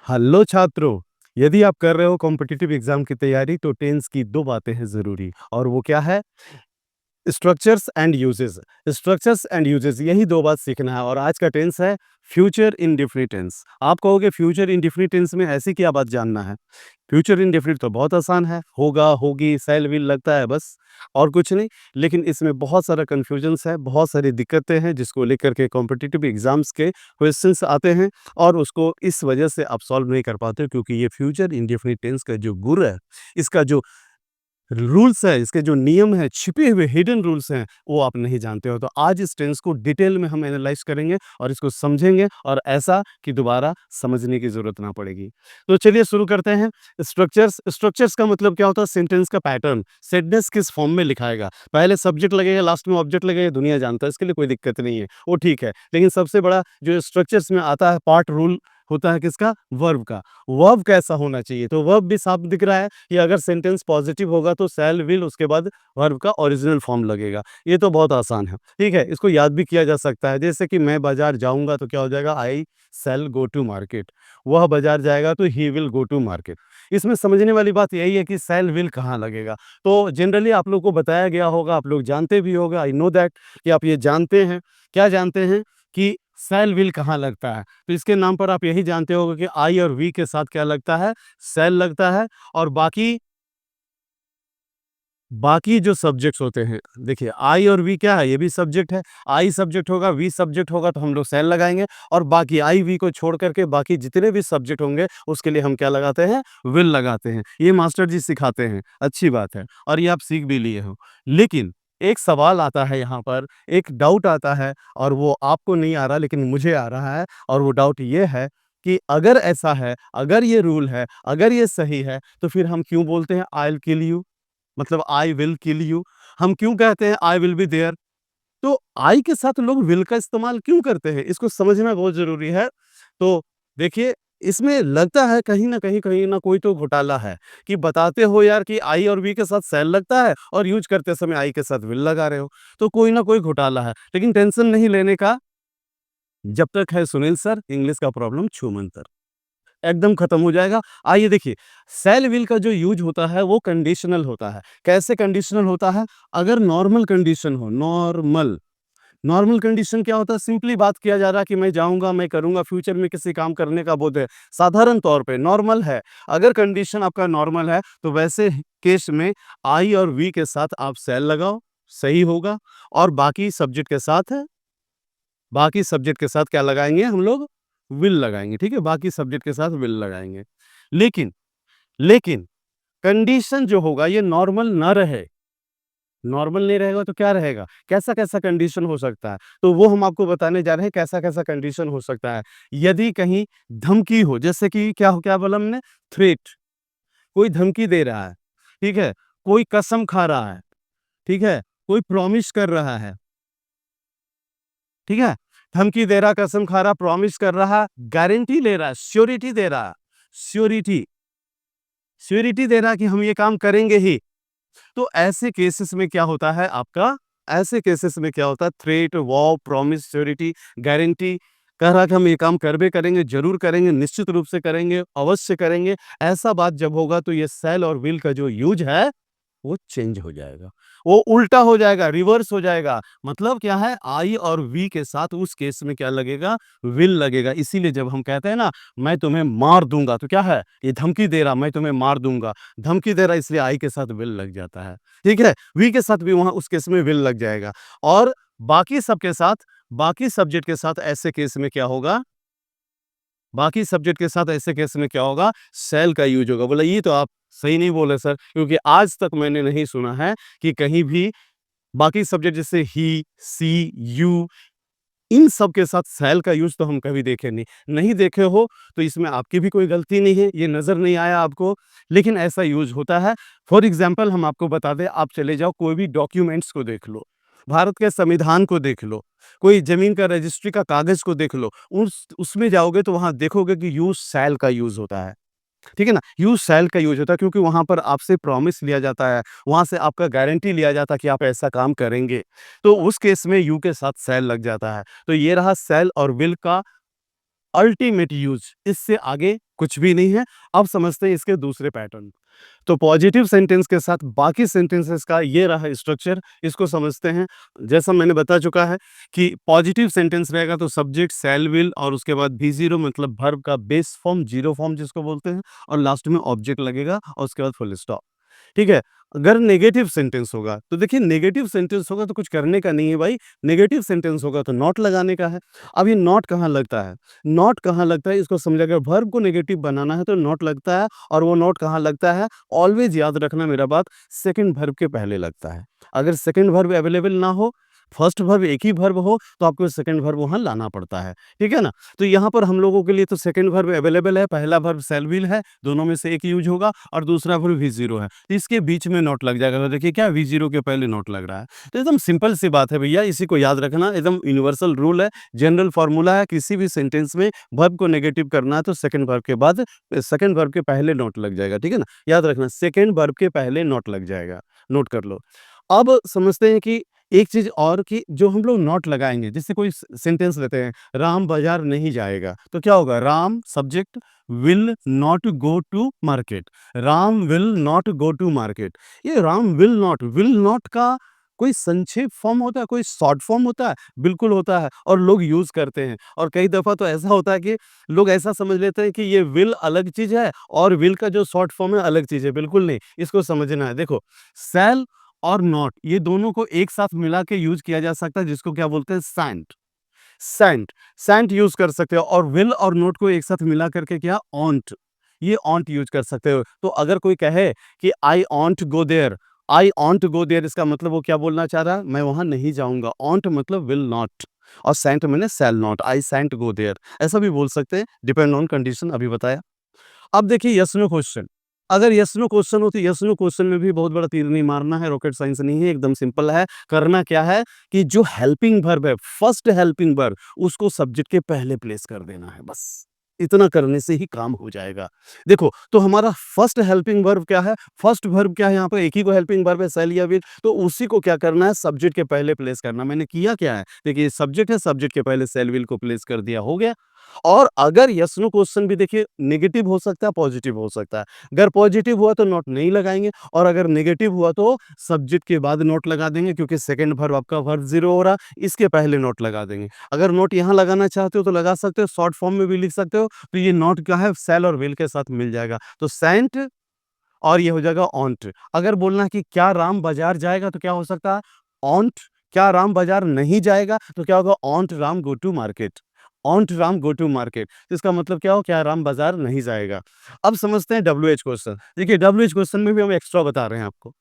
Hello छात्रों, यदि आप कर रहे हो कॉम्पिटिटिव एग्जाम की तैयारी तो टेंस की 2 बातें हैं ज़रूरी और वो क्या है? Structures and uses. Structures and uses यही 2 बात सीखना है और आज का टेंस है फ्यूचर इंडेफिनिट टेंस। आप कहोगे फ्यूचर इंडेफिनिट टेंस में ऐसी क्या बात जानना है? फ्यूचर इंडेफिनिट तो बहुत आसान है, होगा, होगी, शैल, विल लगता है बस और कुछ नहीं। लेकिन इसमें बहुत सारा कन्फ्यूजन्स है, बहुत सारी दिक्कतें हैं जिसको लेकर के कॉम्पिटिटिव एग्जाम्स के क्वेश्चंस आते हैं और उसको इस वजह से आप सॉल्व नहीं कर पाते हो क्योंकि ये फ्यूचर इंडेफिनिट टेंस का जो गुर है, इसका जो रूल्स है, इसके जो नियम हैं, छिपे हुए हिडन रूल्स हैं, वो आप नहीं जानते हो। तो आज इस टेंस को डिटेल में हम एनालाइज़ करेंगे और इसको समझेंगे और ऐसा कि दोबारा समझने की ज़रूरत ना पड़ेगी। तो चलिए शुरू करते हैं। स्ट्रक्चर्स स्ट्रक्चर्स का मतलब क्या होता है? सेंटेंस का पैटर्न, सेंटेंस किस फॉर्म में लिखाएगा। पहले सब्जेक्ट लगेगा, लास्ट में ऑब्जेक्ट लगेगा, दुनिया जानता है, इसके लिए कोई दिक्कत नहीं है, वो ठीक है। लेकिन सबसे बड़ा जो स्ट्रक्चर्स में आता है पार्ट रूल होता है किसका? वर्ब का। वर्ब कैसा होना चाहिए? तो वर्ब भी साफ दिख रहा है कि अगर सेंटेंस पॉजिटिव होगा तो शैल, विल उसके बाद वर्ब का ओरिजिनल फॉर्म लगेगा। ये तो बहुत आसान है, ठीक है? इसको याद भी किया जा सकता है। जैसे कि मैं बाज़ार जाऊँगा तो क्या हो जाएगा? I shall go to market. वह बाज़ार जाएगा तो he will go to market. इसमें समझने वाली बात यही है कि शैल, विल कहाँ लगेगा। तो जनरली आप लोग को बताया गया होगा, आप लोग जानते भी होंगे, आई नो दैट कि आप ये जानते हैं। क्या जानते हैं? कि शैल, विल कहाँ लगता है। तो इसके नाम पर आप यही जानते होंगे कि आई और वी के साथ क्या लगता है? शैल लगता है और बाकी बाकी जो सब्जेक्ट्स होते हैं, देखिए आई और वी क्या है? ये भी सब्जेक्ट है। आई सब्जेक्ट होगा, वी सब्जेक्ट होगा तो हम लोग शैल लगाएँगे और बाकी आई, वी को छोड़ कर के बाकी जितने भी सब्जेक्ट होंगे उसके लिए हम क्या लगाते हैं? विल लगाते हैं। ये मास्टर जी सिखाते हैं, अच्छी बात है और ये आप सीख भी लिए हो। लेकिन एक सवाल आता है यहाँ पर, एक डाउट आता है और वो आपको नहीं आ रहा लेकिन मुझे आ रहा है और वो डाउट ये है कि अगर ऐसा है, अगर ये रूल है, अगर ये सही है, तो फिर हम क्यों बोलते हैं आई विल किल यू? मतलब आई विल किल यू। हम क्यों कहते हैं आई विल बी देयर? तो आई के साथ लोग विल का इस्तेमाल क्यों करते हैं? इसको समझना बहुत ज़रूरी है। तो देखिए, इसमें लगता है कहीं न कोई तो घोटाला है कि बताते हो यार कि आई और वी के साथ शैल लगता है और यूज़ करते समय आई के साथ विल लगा रहे हो। तो कोई न कोई घोटाला है। लेकिन टेंशन नहीं लेने का, जब तक है सुनील सर, इंग्लिश का प्रॉब्लम छूमंतर। एकदम खत्म हो जाएगा। आइए देखिए, सेल विल का जो यूज़ होता है वो कंडीशनल होता है। कैसे कंडीशनल होता है? अगर नॉर्मल कंडीशन हो, नॉर्मल कंडीशन क्या होता है? सिंपली बात किया जा रहा है कि मैं जाऊँगा, मैं करूँगा, फ्यूचर में किसी काम करने का बोध है। साधारण तौर पे नॉर्मल है। अगर कंडीशन आपका नॉर्मल है, तो वैसे केस में आई और वी के साथ आप सेल लगाओ, सही होगा और बाकी सब्जेक्ट के साथ क्या लगाएँगे हम लोग? विल लगाएँगे, ठीक है? बाकी सब्जेक्ट के साथ विल लगाएँगे। लेकिन लेकिन कंडीशन जो होगा ये नॉर्मल ना रहे, नॉर्मल नहीं रहेगा तो क्या रहेगा? कैसा-कैसा कंडीशन हो सकता है? तो वो हम आपको बताने जा रहे हैं कैसा-कैसा कंडीशन हो सकता है। यदि कहीं धमकी हो, जैसे कि क्या बोला हमने? थ्रेट, कोई धमकी दे रहा है, ठीक है? कोई कसम खा रहा है, ठीक है? कोई प्रॉमिस कर रहा है, ठीक है? धमकी दे रहा, कसम खा रहा, प्रॉमिस कर रहा, गारंटी ले रहा है, श्योरिटी दे रहा, श्योरिटी श्योरिटी दे रहा कि हम ये काम करेंगे ही। तो ऐसे केसेस में क्या होता है आपका? ऐसे केसेस में क्या होता है? Threat, wow, promise, surety, guarantee कह रहा कि हम ये काम करबे करेंगे, ज़रूर करेंगे, निश्चित रूप से करेंगे, अवश्य करेंगे। ऐसा बात जब होगा तो ये शैल और विल का जो यूज़ है वो चेंज हो जाएगा। वो उल्टा हो जाएगा, रिवर्स हो जाएगा। मतलब क्या है? आई और वी के साथ उस केस में क्या लगेगा? विल लगेगा। इसीलिए जब हम कहते हैं ना, मैं तुम्हें मार दूँगा, तो क्या है? ये धमकी दे रहा, मैं तुम्हें मार दूँगा। धमकी दे रहा इसलिए आई के साथ विल लग जाता है। ठीक है? वी के साथ भी वहाँ उस केस में विल लग जाएगा और बाकी सबके साथ, बाकी सब्जेक्ट के साथ ऐसे केस में क्या होगा? बाकी सब्जेक्ट के साथ ऐसे केस में क्या होगा? शैल का यूज़ होगा। बोला ये तो आप सही नहीं बोले सर, क्योंकि आज तक मैंने नहीं सुना है कि कहीं भी बाकी सब्जेक्ट जैसे ही, सी, यू इन सब के साथ शैल का यूज़ तो हम कभी देखे नहीं। नहीं देखे हो तो इसमें आपकी भी कोई गलती नहीं है, ये नज़र नहीं आया आपको, लेकिन ऐसा यूज़ होता है। फॉर एग्ज़ाम्पल हम आपको बता दें, आप चले जाओ कोई भी डॉक्यूमेंट्स को देख लो, भारत के संविधान को देख लो, कोई ज़मीन का रजिस्ट्री का कागज़ को देख लो, उसमें जाओगे तो वहाँ देखोगे कि यूज़ शैल का यूज़ होता है। ठीक है ना? यूज़ शैल का यूज़ होता है क्योंकि वहाँ पर आपसे प्रॉमिस लिया जाता है, वहाँ से आपका गारंटी लिया जाता है कि आप ऐसा काम करेंगे। तो उस केस में यू के साथ शैल लग जाता है। तो ये रहा शैल और विल का अल्टीमेट यूज, इससे आगे कुछ भी नहीं है। अब समझते हैं इसके दूसरे पैटर्न। तो पॉजिटिव सेंटेंस के साथ बाकी सेंटेंसेस का ये रहा स्ट्रक्चर, इसको समझते हैं। जैसा मैंने बता चुका है कि पॉजिटिव सेंटेंस रहेगा तो सब्जेक्ट शैल विल और उसके बाद भी जीरो मतलब वर्ब का बेस फॉर्म जीरो फॉर्म जिसको बोलते हैं, और लास्ट में ऑब्जेक्ट लगेगा और उसके बाद फुल स्टॉप। ठीक है। अगर नेगेटिव सेंटेंस होगा तो देखिए, नेगेटिव सेंटेंस होगा तो कुछ करने का नहीं है भाई। नेगेटिव सेंटेंस होगा तो नॉट लगाने का है। अब ये नॉट कहाँ लगता है, नॉट कहाँ लगता है इसको समझा गया। वर्ब को नेगेटिव बनाना है तो नॉट लगता है, और वो नॉट कहाँ लगता है, ऑलवेज याद रखना मेरा बात, सेकंड वर्ब के पहले लगता है। अगर सेकंड वर्ब अवेलेबल ना हो, फर्स्ट वर्ब एक ही वर्ब हो, तो आपको सेकंड वर्ब वहां लाना पड़ता है। ठीक है ना। तो यहाँ पर हम लोगों के लिए तो सेकंड वर्ब अवेलेबल है। पहला वर्ब शैल विल है, दोनों में से एक यूज होगा, और दूसरा वर्ब वी जीरो है, तो इसके बीच में नॉट लग जाएगा। तो देखिए क्या वी जीरो के पहले नॉट लग रहा है। तो एकदम सिंपल सी बात है भैया, इसी को याद रखना, एकदम यूनिवर्सल रूल है, जनरल फॉर्मूला है। किसी भी सेंटेंस में वर्ब को नेगेटिव करना है तो सेकंड वर्ब के बाद, सेकंड वर्ब के पहले नॉट लग जाएगा। ठीक है ना, याद रखना, सेकंड वर्ब के पहले नॉट लग जाएगा, नोट कर लो। अब समझते हैं कि एक चीज और, कि जो हम लोग नॉट लगाएंगे, जैसे कोई सेंटेंस लेते हैं, राम बाजार नहीं जाएगा, तो क्या होगा, Ram subject will not go to market, Ram will not go to market. ये राम विल नॉट का कोई संक्षेप फॉर्म होता है, कोई शॉर्ट फॉर्म होता है? बिल्कुल होता है, और लोग यूज करते हैं। और कई दफा तो ऐसा होता है कि लोग ऐसा समझ लेते हैं कि ये विल अलग चीज है और विल का जो शॉर्ट फॉर्म है अलग चीज है। बिल्कुल नहीं, इसको समझना है। देखो, सेल और नॉट, ये दोनों को एक साथ मिला के यूज किया जा सकता है, जिसको क्या बोलते हैं, सेंट। सेंट, सेंट यूज कर सकते हो। और विल और नोट को एक साथ मिला करके क्या, ऑन्ट, ये ऑन्ट यूज कर सकते हो। तो अगर कोई कहे कि आई ऑन्ट go there, I ऑन्ट go there, इसका मतलब वो क्या बोलना चाह रहा है, मैं वहां नहीं जाऊंगा। ऑन्ट मतलब विल नॉट, और सेंट मैंने shall not, I shan't go there, ऐसा भी बोल सकते हैं, डिपेंड ऑन कंडीशन, अभी बताया। अब देखिए यस नो क्वेश्चन, अगर यस नो क्वेश्चन हो तो यस नो क्वेश्चन में भी बहुत बड़ा तीर नहीं मारना है, रॉकेट साइंस नहीं है, एकदम सिंपल है। करना क्या है कि जो हेल्पिंग वर्ब है, फर्स्ट हेल्पिंग वर्ब, उसको सब्जेक्ट के पहले प्लेस कर देना है, बस इतना करने से ही काम हो जाएगा। देखो, तो हमारा फर्स्ट हेल्पिंग वर्ब क्या है, फर्स्ट वर्ब क्या है, यहाँ पर एक ही को हेल्पिंग वर्ब है, सेल या विल, तो उसी को क्या करना है, सब्जेक्ट के पहले प्लेस करना। मैंने किया क्या है, देखिए सब्जेक्ट है, सब्जेक्ट के पहले सेल विल को प्लेस कर दिया, हो गया। और अगर यस नो क्वेश्चन भी देखिए नेगेटिव हो सकता है, पॉजिटिव हो सकता है। अगर पॉजिटिव हुआ तो नोट नहीं लगाएंगे, और अगर नेगेटिव हुआ तो सब्जेक्ट के बाद नोट लगा देंगे, क्योंकि सेकंड वर्ब आपका वर्ब जीरो हो रहा, इसके पहले नोट लगा देंगे। अगर नोट यहाँ लगाना चाहते हो तो लगा सकते हो, शॉर्ट फॉर्म में भी लिख सकते हो। तो ये नोट क्या है, सेल और विल के साथ मिल जाएगा, तो सेंट, और ये हो जाएगा ऑन्ट। अगर बोलना है कि क्या राम बाजार जाएगा तो क्या हो सकता है, ऑन्ट। क्या राम बाजार नहीं जाएगा तो क्या होगा, won't Ram go to market, won't Ram go to market. तो इसका मतलब क्या हो, क्या राम बाजार नहीं जाएगा। अब समझते हैं डब्ल्यू एच क्वेश्चन। देखिए डब्ल्यू एच क्वेश्चन में भी हम एक्स्ट्रा बता रहे हैं आपको।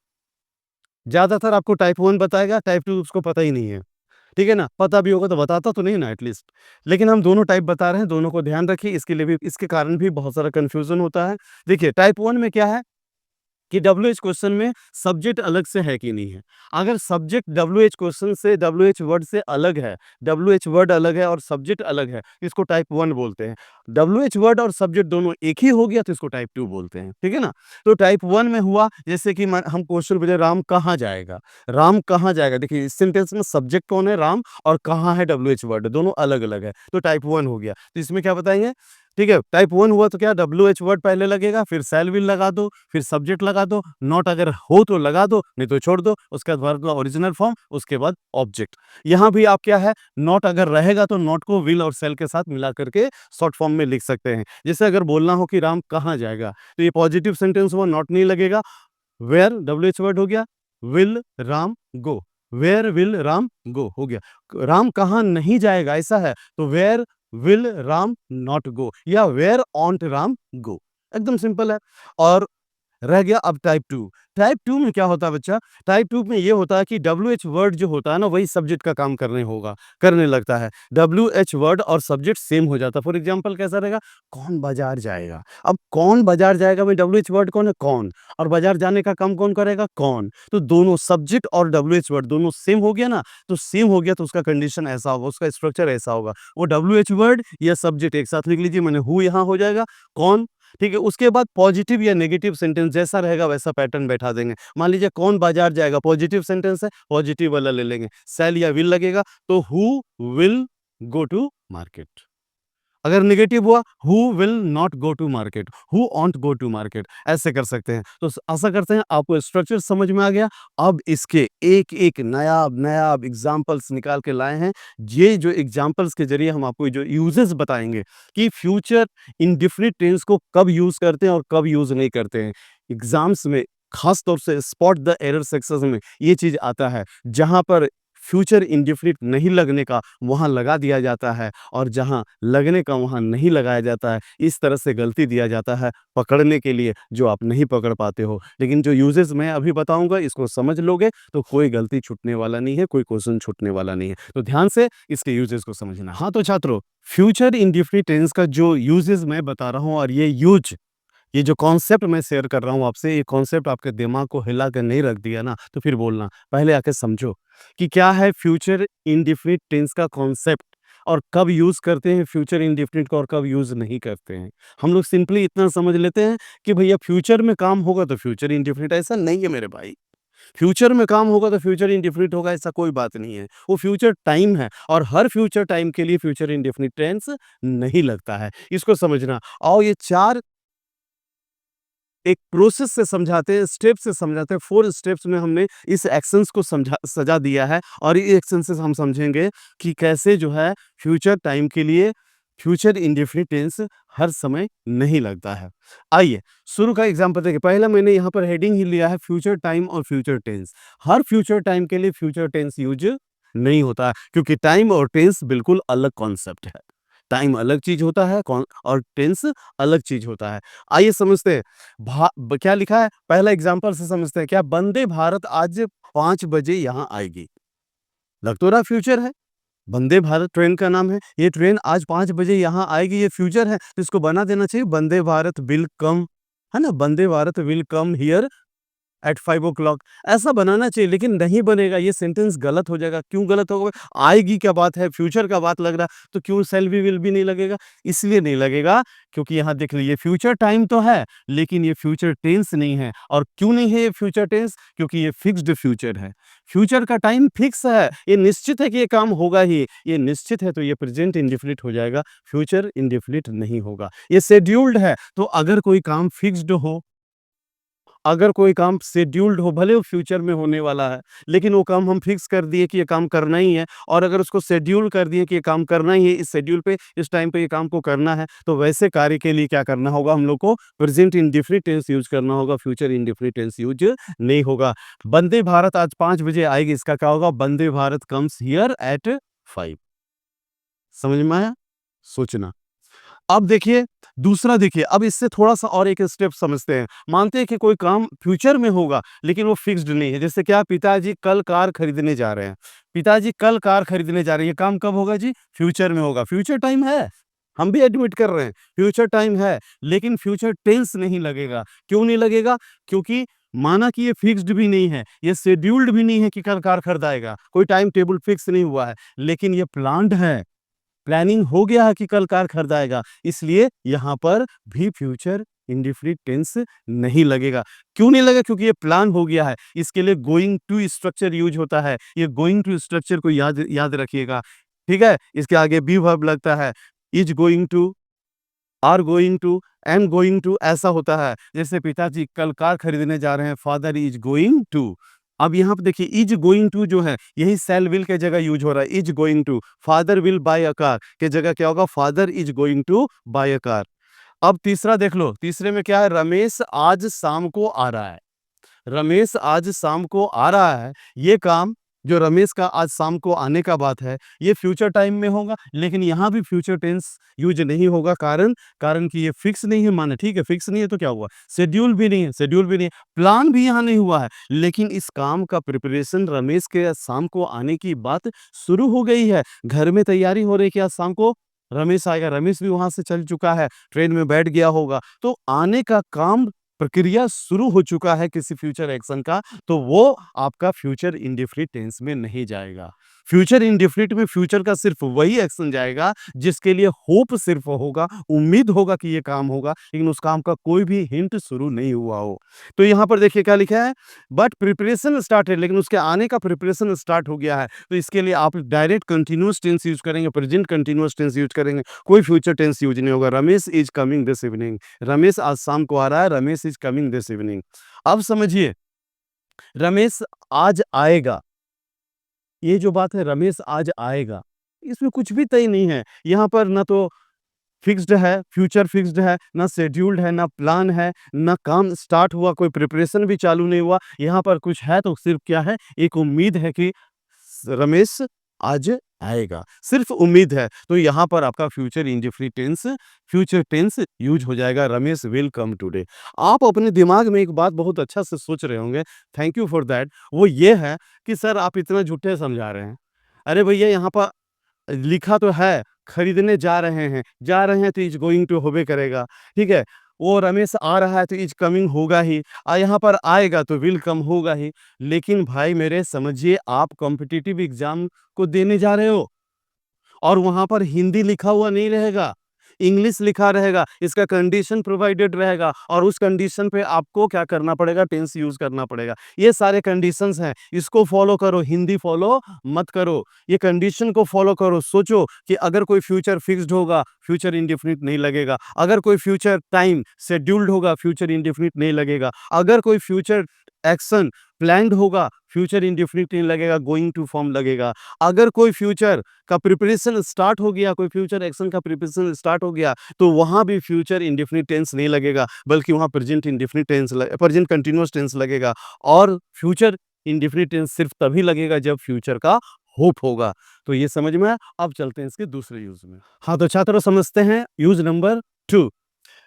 ज्यादातर आपको टाइप 1 बताएगा, टाइप 2 उसको पता ही नहीं है। ठीक है ना, पता भी होगा तो बताता तो नहीं ना एटलीस्ट। लेकिन हम दोनों टाइप बता रहे हैं, दोनों को ध्यान रखिए, इसके लिए भी, इसके कारण भी बहुत सारा कंफ्यूजन होता है। देखिए टाइप 1 में क्या है कि डब्ल्यूएच क्वेश्चन में सब्जेक्ट अलग से है कि नहीं है। अगर सब्जेक्ट डब्ल्यूएच क्वेश्चन से, डब्ल्यूएच वर्ड से अलग है, डब्ल्यूएच वर्ड अलग है और सब्जेक्ट अलग है, इसको टाइप 1 बोलते हैं। डब्ल्यूएच वर्ड और सब्जेक्ट दोनों एक ही हो गया तो इसको टाइप 2 बोलते हैं। ठीक है ना। तो टाइप 1 में हुआ, जैसे कि हम क्वेश्चन पूछे, राम कहाँ जाएगा, राम कहाँ जाएगा। देखिए इस सेंटेंस में सब्जेक्ट कौन है, राम, और कहाँ है, डब्ल्यूएच वर्ड, दोनों अलग अलग है, तो टाइप 1 हो गया। तो इसमें क्या बताएंगे, ठीक है, टाइप 1 हुआ तो क्या, डब्ल्यू एच वर्ड पहले लगेगा, फिर सेल विल लगा दो, फिर सब्जेक्ट लगा दो, नॉट अगर हो तो लगा दो, नहीं तो छोड़ दो, उसके बाद वर्ब का ओरिजिनल फॉर्म, उसके बाद ऑब्जेक्ट। यहाँ भी आप क्या है, नॉट अगर रहेगा तो नॉट को विल और सेल के साथ मिला करके शॉर्ट फॉर्म में लिख सकते हैं। जैसे अगर बोलना हो कि राम कहाँ जाएगा, तो ये पॉजिटिव सेंटेंस हुआ, नॉट नहीं लगेगा। वेयर डब्ल्यू एच वर्ड हो गया, will Ram go, where will Ram go हो गया। राम कहाँ नहीं जाएगा ऐसा है, तो where will Ram not go, या वेयर ऑन्ट राम गो, एकदम सिंपल है। और रह गया अब टाइप 2। टाइप 2 में क्या होता है बच्चा, टाइप 2 में ये होता है कि डब्ल्यूएच वर्ड जो होता है ना, वही सब्जेक्ट का काम करने लगता है। डब्ल्यूएच वर्ड और सब्जेक्ट सेम हो जाता है। फॉर एग्जांपल कैसा रहेगा, कौन बाजार जाएगा। अब कौन बाजार जाएगा में डब्ल्यूएच वर्ड कौन है, कौन, और बाजार जाने का काम कौन करेगा, कौन। तो दोनों सब्जेक्ट और डब्ल्यूएच वर्ड दोनों सेम हो गया ना, तो सेम हो गया तो उसका कंडीशन ऐसा होगा, उसका स्ट्रक्चर ऐसा होगा, वो डब्ल्यूएच वर्ड या सब्जेक्ट एक साथ लिख लीजिए, मैंने हु यहाँ हो जाएगा, कौन। ठीक है, उसके बाद पॉजिटिव या नेगेटिव सेंटेंस जैसा रहेगा वैसा पैटर्न बैठा देंगे। मान लीजिए कौन बाजार जाएगा, पॉजिटिव सेंटेंस है, पॉजिटिव वाला ले लेंगे। सेल या विल लगेगा तो who will go to market. अगर नेगेटिव हुआ, who will not go to market, who won't go to market, ऐसे कर सकते हैं। तो आशा करते हैं आपको स्ट्रक्चर समझ में आ गया। अब इसके एक-एक नायाब-नायाब एग्ज़ाम्पल्स निकाल के लाए हैं। ये जो एग्ज़ाम्पल्स के ज़रिए हम आपको जो यूजेज़ बताएँगे कि फ्यूचर इंडेफिनिट टेंस को कब यूज़ करते हैं और कब यूज़ नहीं करते हैं। एग्ज़ाम्स में ख़ास तौर से स्पॉट द एरर सेक्शंस में ये चीज़ आता है, जहाँ पर फ्यूचर इंडेफिनिट नहीं लगने का, वहाँ लगा दिया जाता है और जहाँ लगने का, वहाँ नहीं लगाया जाता है। इस तरह से गलती दिया जाता है पकड़ने के लिए, जो आप नहीं पकड़ पाते हो। लेकिन जो यूजेज़ मैं अभी बताऊँगा, इसको समझ लोगे तो कोई गलती छूटने वाला नहीं है, कोई क्वेश्चन छूटने वाला नहीं है। तो ध्यान से इसके यूजेज़ को समझना। हाँ, तो छात्रों, फ्यूचर इंडेफिनिट टेंस का जो यूजेज़ मैं बता रहा हूँ और ये जो कॉन्सेप्ट मैं शेयर कर रहा हूँ आपसे, ये कॉन्सेप्ट आपके दिमाग को हिला कर नहीं रख दिया ना, तो फिर बोलना। पहले आके समझो कि क्या है फ्यूचर इंडेफिनिट टेंस का कॉन्सेप्ट और कब यूज़ करते हैं फ्यूचर इंडेफिनिट को और कब यूज़ नहीं करते हैं। हम लोग सिंपली इतना समझ लेते हैं कि भैया फ्यूचर में काम होगा तो फ्यूचर इंडेफिनिट, ऐसा नहीं है मेरे भाई। फ्यूचर में काम होगा तो फ्यूचर इंडेफिनिट होगा, ऐसा कोई बात नहीं है। वो फ्यूचर टाइम है और हर फ्यूचर टाइम के लिए फ्यूचर इंडेफिनिट टेंस नहीं लगता है। इसको समझना। और ये 4 एक प्रोसेस से समझाते हैं, स्टेप से समझाते हैं, 4 स्टेप्स में हमने इस एक्शंस को सजा दिया है और ये एक्शन से हम समझेंगे कि कैसे जो है फ्यूचर टाइम के लिए फ्यूचर इंडेफिनिट टेंस हर समय नहीं लगता है। आइए शुरू का एग्जांपल देखिए। पहला मैंने यहाँ पर हेडिंग ही लिया है फ्यूचर टाइम और फ्यूचर टेंस। हर फ्यूचर टाइम के लिए फ्यूचर टेंस यूज नहीं होता है, क्योंकि टाइम और टेंस बिल्कुल अलग कॉन्सेप्ट है। टाइम अलग चीज होता है और टेंस अलग चीज होता है। आइए समझते हैं। क्या लिखा है, पहला एग्जांपल से समझते हैं। क्या वंदे भारत आज 5 बजे यहाँ आएगी? लग तो रहा फ्यूचर है। वंदे भारत ट्रेन का नाम है। ये ट्रेन आज 5 बजे यहाँ आएगी, ये फ्यूचर है। तो इसको बना देना चाहिए वंदे भारत विल कम, है ना? Vande Bharat will come here at 5 o'clock, ऐसा बनाना चाहिए, लेकिन नहीं बनेगा। ये सेंटेंस गलत हो जाएगा। क्यों गलत होगा? आएगी क्या बात है, फ्यूचर का बात लग रहा है, तो क्यों शैल बी विल बी नहीं लगेगा? इसलिए नहीं लगेगा क्योंकि यहाँ देख लीजिए फ्यूचर टाइम तो है, लेकिन ये फ्यूचर टेंस नहीं है। और क्यों नहीं है ये फ्यूचर टेंस? क्योंकि ये फिक्स्ड फ्यूचर है। फ्यूचर का टाइम फिक्स है, ये निश्चित है कि ये काम होगा ही। ये निश्चित है तो ये प्रेजेंट इंडेफिनिट हो जाएगा, फ्यूचर इंडेफिनिट नहीं होगा। ये शेड्यूल्ड है, तो अगर कोई काम फिक्स्ड हो, अगर कोई काम शेड्यूल्ड हो, भले वो फ्यूचर में होने वाला है, लेकिन वो काम हम फिक्स कर दिए कि ये काम करना ही है, और अगर उसको शेड्यूल कर दिए कि ये काम करना ही है, इस शेड्यूल पे, इस टाइम पे ये काम को करना है, तो वैसे कार्य के लिए क्या करना होगा? हम लोग को प्रेजेंट इंडेफिनिट टेंस यूज करना होगा, फ्यूचर इंडेफिनिट टेंस यूज नहीं होगा। वंदे भारत आज 5 बजे आएगी, इसका क्या होगा? Vande Bharat comes here at 5। समझ में आया? सोचना। अब देखिए, दूसरा देखिए, अब इससे थोड़ा-सा और एक स्टेप समझते हैं। मानते हैं कि कोई काम फ्यूचर में होगा, लेकिन वो फिक्स्ड नहीं है। जैसे क्या, पिताजी कल कार खरीदने जा रहे हैं। पिताजी कल कार खरीदने जा रहे हैं, ये काम कब होगा जी? फ्यूचर में होगा। फ्यूचर टाइम है, हम भी एडमिट कर रहे हैं, फ्यूचर टाइम है, लेकिन फ्यूचर टेंस नहीं लगेगा। क्यों नहीं लगेगा? क्योंकि माना कि ये फिक्स्ड भी नहीं है, ये शेड्यूल्ड भी नहीं है कि कल कार खरीदाएगा, कोई टाइम टेबल फिक्स नहीं हुआ है, लेकिन ये प्लान्ड है। प्लानिंग हो गया है कि कल कार खरीदाएगा, इसलिए यहाँ पर भी फ्यूचर इंडेफिनिट टेंस नहीं लगेगा। क्यों नहीं लगेगा? क्योंकि ये प्लान हो गया है। इसके लिए गोइंग टू स्ट्रक्चर यूज होता है। ये गोइंग टू स्ट्रक्चर को याद याद रखिएगा, ठीक है? इसके आगे बी वर्ब लगता है। Is going to, are going to, am going to, ऐसा होता है। जैसे पिताजी कल कार खरीदने जा रहे हैं, फादर इज गोइंग टू। अब यहाँ पे देखिए, इज गोइंग टू जो है, यही शैल विल के जगह यूज हो रहा है। Is going to, father will buy a car के जगह क्या होगा? Father is going to buy a car. अब तीसरा देख लो, तीसरे में क्या है? रमेश आज शाम को आ रहा है। रमेश आज शाम को आ रहा है, ये काम जो रमेश का आज शाम को आने का बात है, ये फ्यूचर टाइम में होगा, लेकिन यहाँ भी फ्यूचर टेंस यूज नहीं होगा। कारण कारण कि ये फिक्स नहीं है। माने ठीक है, फिक्स नहीं है तो क्या हुआ? शेड्यूल भी नहीं है, शेड्यूल भी नहीं है, प्लान भी यहाँ नहीं हुआ है, लेकिन इस काम का प्रिपरेशन, रमेश के आज शाम को आने की बात शुरू हो गई है। घर में तैयारी हो रही है कि आज शाम को रमेश आएगा। रमेश भी वहां से चल चुका है, ट्रेन में बैठ गया होगा, तो आने का काम, प्रक्रिया शुरू हो चुका है किसी फ्यूचर एक्शन का, तो वो आपका फ्यूचर इंडेफिनिट टेंस में नहीं जाएगा। फ्यूचर इंडेफिनिट में फ्यूचर का सिर्फ वही एक्शन जाएगा जिसके लिए होप सिर्फ होगा, उम्मीद होगा कि ये काम होगा, लेकिन उस काम का कोई भी हिंट शुरू नहीं हुआ हो। तो यहाँ पर देखिए क्या लिखा है, बट प्रिपरेशन स्टार्टेड, लेकिन उसके आने का प्रिपरेशन स्टार्ट हो गया है। तो इसके लिए आप डायरेक्ट कंटिन्यूअस टेंस यूज करेंगे, प्रेजेंट कंटिन्यूअस टेंस यूज करेंगे, कोई फ्यूचर टेंस यूज नहीं होगा। Ramesh is coming this evening, Ramesh आज शाम को आ रहा है, Ramesh is coming this evening. अब समझिए, रमेश आज आएगा, ये जो बात है रमेश आज आएगा, इसमें कुछ भी तय नहीं है। यहाँ पर ना तो फिक्स्ड है, फ्यूचर फिक्स्ड है, ना शेड्यूल्ड है, ना प्लान है, ना काम स्टार्ट हुआ, कोई प्रिपरेशन भी चालू नहीं हुआ। यहाँ पर कुछ है तो सिर्फ क्या है, एक उम्मीद है कि रमेश आज आएगा, सिर्फ उम्मीद है। तो यहाँ पर आपका future indefinite tense, future tense use हो जाएगा, रमेश विल कम टुडे। आप अपने दिमाग में एक बात बहुत अच्छा से सोच रहे होंगे, थैंक यू फॉर दैट। वो ये है कि सर आप इतना झूठे समझा रहे हैं। अरे भैया यहाँ पर लिखा तो है, खरीदने जा रहे हैं तो इज़ गोइंग टू होबे करेगा, ठीक है? वो रमेश आ रहा है तो इज़ कमिंग होगा ही, यहाँ पर आएगा तो विल कम होगा ही। लेकिन भाई मेरे समझिए, आप कॉम्पिटिटिव एग्ज़ाम को देने जा रहे हो और वहाँ पर हिंदी लिखा हुआ नहीं रहेगा, इंग्लिश लिखा रहेगा, इसका कंडीशन प्रोवाइडेड रहेगा और उस कंडीशन पे आपको क्या करना पड़ेगा, टेंस यूज़ करना पड़ेगा। ये सारे कंडीशंस हैं, इसको फॉलो करो, हिंदी फॉलो मत करो। ये कंडीशन को फॉलो करो, सोचो कि अगर कोई फ्यूचर फिक्स्ड होगा, फ्यूचर इंडेफिनिट नहीं लगेगा। अगर कोई फ्यूचर टाइम शेड्यूल्ड होगा, फ्यूचर इंडेफिनिट नहीं लगेगा। अगर कोई फ्यूचर एक्शन प्लान्ड होगा, फ्यूचर इंडेफिनिट नहीं लगेगा, गोइंग टू फॉर्म लगेगा। अगर कोई फ्यूचर का प्रिपरेशन स्टार्ट हो गया, कोई फ्यूचर एक्शन का प्रिपरेशन स्टार्ट हो गया, तो वहाँ भी फ्यूचर इंडेफिनिट टेंस नहीं लगेगा, बल्कि वहाँ present indefinite tense present continuous tense लगेगा। और फ्यूचर इंडेफिनिट टेंस सिर्फ तभी लगेगा जब फ्यूचर का होप होगा। तो ये समझ में आया। अब चलते हैं इसके दूसरे यूज में। हाँ, तो छात्रों समझते हैं यूज नंबर 2।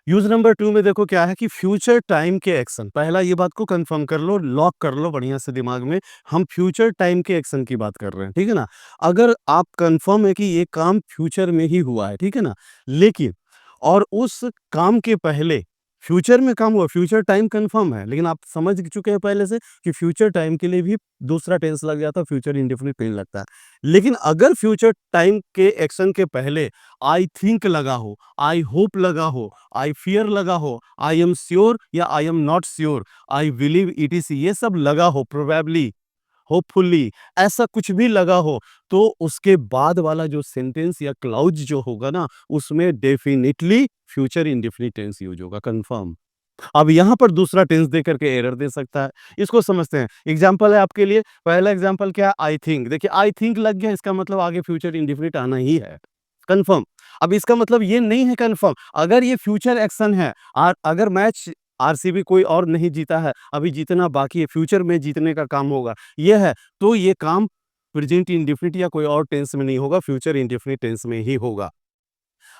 यूज नंबर 2 में देखो क्या है कि फ्यूचर टाइम के एक्शन, पहला ये बात को कंफर्म कर लो, लॉक कर लो बढ़िया से दिमाग में, हम फ्यूचर टाइम के एक्शन की बात कर रहे हैं, ठीक है ना? अगर आप कंफर्म है कि ये काम फ्यूचर में ही हुआ है, ठीक है ना? लेकिन और उस काम के पहले फ्यूचर में काम हुआ, फ्यूचर टाइम कंफर्म है, लेकिन आप समझ चुके हैं पहले से कि फ्यूचर टाइम के लिए भी दूसरा टेंस लग जाता है, फ्यूचर इंडेफिनिट नहीं लगता है। लेकिन अगर फ्यूचर टाइम के एक्शन के पहले आई थिंक लगा हो, आई होप लगा हो, आई फियर लगा हो, आई एम श्योर या I am not sure, I believe etc, ये सब लगा हो, प्रोबेबली, होपफुली, ऐसा कुछ भी लगा हो, तो उसके बाद वाला जो सेंटेंस या क्लाउज जो होगा ना, उसमें definitely future indefinite tense use होगा, कंफर्म। अब यहाँ पर दूसरा टेंस दे करके एरर दे सकता है, इसको समझते हैं। एग्जाम्पल है आपके लिए, पहला एग्जाम्पल क्या है, आई थिंक। देखिए आई थिंक लग गया, इसका मतलब आगे फ्यूचर इंडेफिनिट आना ही है, कंफर्म। अब इसका मतलब ये नहीं है कंफर्म, अगर ये फ्यूचर एक्शन है, अगर मैच आरसीबी कोई और नहीं जीता है, अभी जीतना बाकी है, फ्यूचर में जीतने का काम होगा, ये है, तो ये काम प्रेजेंट इंडेफिनिट या कोई और टेंस में नहीं होगा, फ्यूचर इंडेफिनिट टेंस में ही होगा।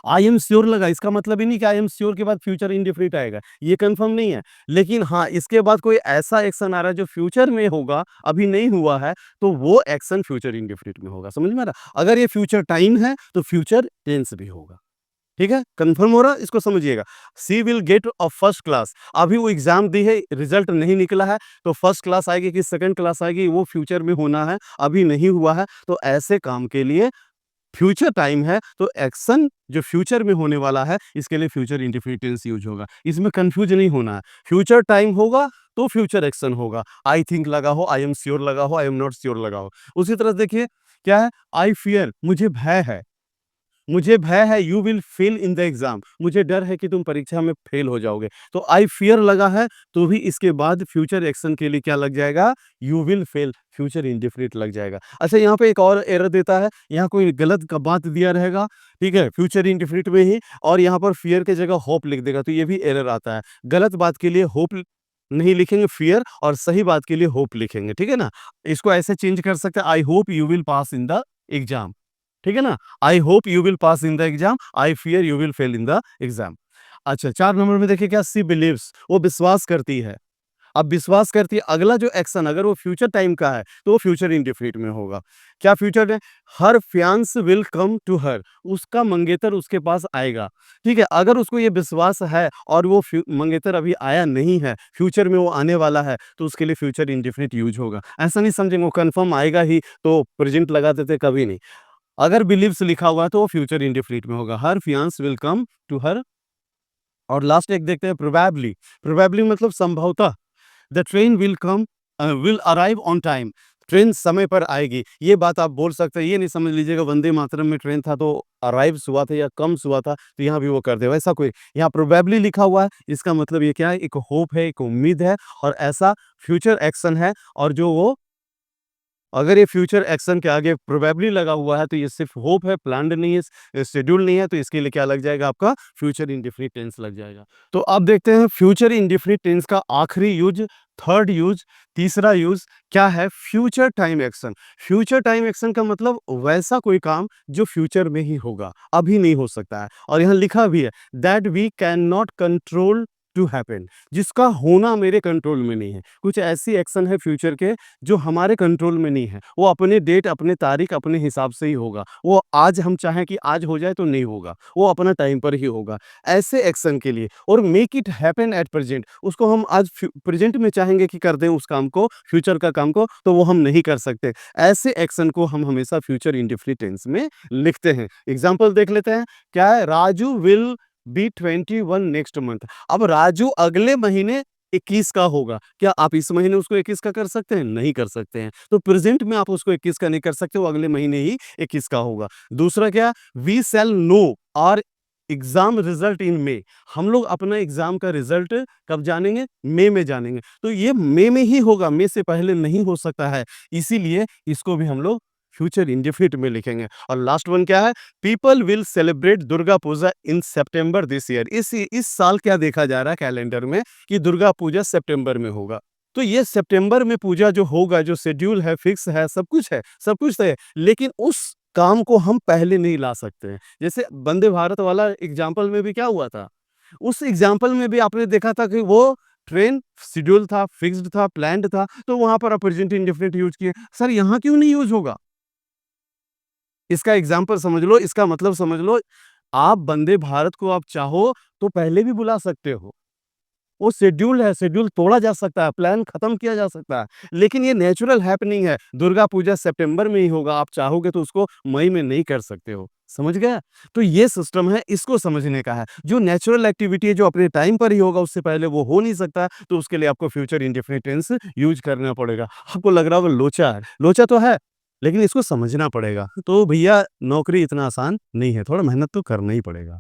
आई एम श्योर लगा, इसका मतलब ही नहीं कि आई एम श्योर के बाद फ्यूचर इंडेफिनिट आएगा, ये कंफर्म नहीं है। लेकिन हाँ, इसके बाद कोई ऐसा एक्शन आ रहा है जो फ्यूचर में होगा, अभी नहीं हुआ है, तो वो एक्शन फ्यूचर इंडेफिनिट में होगा। समझ में आ रहा? अगर ये फ्यूचर टाइम है तो फ्यूचर टेंस भी होगा। ठीक है, कंफर्म हो रहा है, इसको समझिएगा। She will get a first class, अभी वो एग्जाम दी है, रिजल्ट नहीं निकला है, तो फर्स्ट क्लास आएगी कि सेकंड क्लास आएगी, वो फ्यूचर में होना है, अभी नहीं हुआ है। तो ऐसे काम के लिए फ्यूचर टाइम है, तो एक्शन जो फ्यूचर में होने वाला है, इसके लिए फ्यूचर इंडेफिनिट टेंस यूज होगा। इसमें कंफ्यूज नहीं होना है, फ्यूचर टाइम होगा तो फ्यूचर एक्शन होगा। आई थिंक लगा हो, आई एम श्योर लगा हो, आई एम नॉट श्योर लगा हो। उसी तरह देखिए क्या है, आई फियर, मुझे भय है, मुझे भय है, you will fail in the exam, मुझे डर है कि तुम परीक्षा में फेल हो जाओगे। तो आई फियर लगा है, तो भी इसके बाद फ्यूचर एक्शन के लिए क्या लग जाएगा, you will fail, future indefinite लग जाएगा। अच्छा, यहाँ पे एक और एरर देता है, यहाँ कोई गलत का बात दिया रहेगा, ठीक है, फ्यूचर इंडेफिनिट में ही, और यहाँ पर फियर के जगह होप लिख देगा, तो ये भी एरर आता है। गलत बात के लिए होप नहीं लिखेंगे फियर, और सही बात के लिए होप लिखेंगे, ठीक है ना? इसको ऐसे चेंज कर सकते हैं, I hope you will pass in the exam, ठीक है ना? I hope you will pass in the exam, I fear you will fail in the exam. अच्छा, 4 नंबर में देखिए क्या, सी बिलीव्स, वो विश्वास करती है। अब विश्वास करती है अगला जो एक्शन अगर वो फ्यूचर टाइम का है, तो वो फ्यूचर इंडेफिनिट में होगा। क्या फ्यूचर है? Her fiance will come to her, उसका मंगेतर उसके पास आएगा, ठीक है? अगर उसको ये विश्वास है और वो मंगेतर अभी आया नहीं है, फ्यूचर में वो आने वाला है, तो उसके लिए फ्यूचर इंडेफिनिट यूज़ होगा। ऐसा नहीं समझेंगे वो कन्फर्म आएगा ही, तो प्रेज़ेंट लगा देते, कभी नहीं। अगर बिलीव्स लिखा हुआ है, तो वो फ्यूचर इंडेफिनिट में होगा। Her fiance will come to her. और लास्ट एक देखते हैं प्रोबेबली। प्रोबेबली मतलब संभवतः। The train will arrive on time. Train समय पर आएगी। ये बात आप बोल सकते हैं, ये नहीं समझ लीजिएगा वंदे मातरम में ट्रेन था तो अराइव्स हुआ था या कम्स हुआ था, तो यहाँ भी वो कर दे, वैसा कोई। यहाँ प्रोबेबली लिखा हुआ है, इसका मतलब ये क्या है? एक होप है, एक उम्मीद है, और ऐसा फ्यूचर एक्शन है। और जो वो अगर ये फ्यूचर एक्शन के आगे प्रोबेबली लगा हुआ है, तो ये सिर्फ होप है, प्लान्ड नहीं है, शेड्यूल नहीं है, तो इसके लिए क्या लग जाएगा? आपका फ्यूचर इंडेफिनिट टेंस लग जाएगा। तो अब देखते हैं फ्यूचर इंडेफिनिट टेंस का आखिरी यूज, थर्ड यूज, तीसरा यूज क्या है? Future time action. Future time action का मतलब वैसा कोई काम जो फ्यूचर में ही होगा, अभी नहीं हो सकता है। और यहाँ लिखा भी है that we can not control to happen, जिसका होना मेरे कंट्रोल में नहीं है। कुछ ऐसी एक्शन है फ्यूचर के जो हमारे कंट्रोल में नहीं है, वो अपने डेट, अपने तारीख, अपने हिसाब से ही होगा। वो आज हम चाहें कि आज हो जाए तो नहीं होगा, वो अपना टाइम पर ही होगा। ऐसे एक्शन के लिए, और make it happen at present, उसको हम आज प्रेजेंट में चाहेंगे कि कर दें उस काम को, फ्यूचर का काम को, तो वो हम नहीं कर सकते। ऐसे एक्शन को हम हमेशा फ्यूचर इंडेफिनिट टेंस में लिखते हैं। एग्जाम्पल देख लेते हैं। क्या है? Raju will be 21 next month. अब राजू अगले महीने 21 का होगा। क्या आप इस महीने उसको 21 का कर सकते हैं? नहीं कर सकते हैं। तो प्रेजेंट में आप उसको 21 का नहीं कर सकते, वो अगले महीने ही 21 का होगा। दूसरा क्या? We shall know our exam result in May. हम लोग अपना एग्जाम का रिजल्ट कब जानेंगे? मई में जानेंगे। तो ये मई में ही होगा, मई से पहले नहीं हो सकता है। इसीलिए इसको भी हम लोग फ्यूचर इंडेफिनिट में लिखेंगे। और लास्ट वन क्या है? People will celebrate Durga Puja in September this year. इस साल क्या देखा जा रहा है कैलेंडर में कि दुर्गा पूजा सितंबर में होगा। तो ये सितंबर में पूजा जो होगा, जो शेड्यूल है, फिक्स है, सब कुछ है, लेकिन उस काम को हम पहले नहीं ला सकते हैं। जैसे वंदे भारत वाला एग्जाम्पल में भी क्या हुआ था? उस एग्जाम्पल में भी आपने देखा था कि वो ट्रेन शेड्यूल था, फिक्स्ड था, प्लान्ड था, तो वहां पर आप प्रेजेंट इंडेफिनिट यूज किए। सर यहाँ क्यों नहीं यूज होगा? इसका एग्जाम्पल समझ लो, इसका मतलब समझ लो। आप वंदे भारत को आप चाहो तो पहले भी बुला सकते हो। वो शेड्यूल है, शेड्यूल तोड़ा जा सकता है, प्लान खत्म किया जा सकता है। लेकिन ये नेचुरल हैपनिंग है, दुर्गा पूजा सितंबर में ही होगा, आप चाहोगे तो उसको मई में नहीं कर सकते हो। समझ गए? तो ये सिस्टम है, इसको समझने का है। जो नेचुरल एक्टिविटी है, जो अपने टाइम पर ही होगा, उससे पहले वो हो नहीं सकता, तो उसके लिए आपको फ्यूचर इंडेफिनिट टेंस यूज़ करना पड़ेगा। आपको लग रहा होगा लोचा है, लोचा तो है, लेकिन इसको समझना पड़ेगा। तो भैया नौकरी इतना आसान नहीं है, थोड़ा मेहनत तो करना ही पड़ेगा।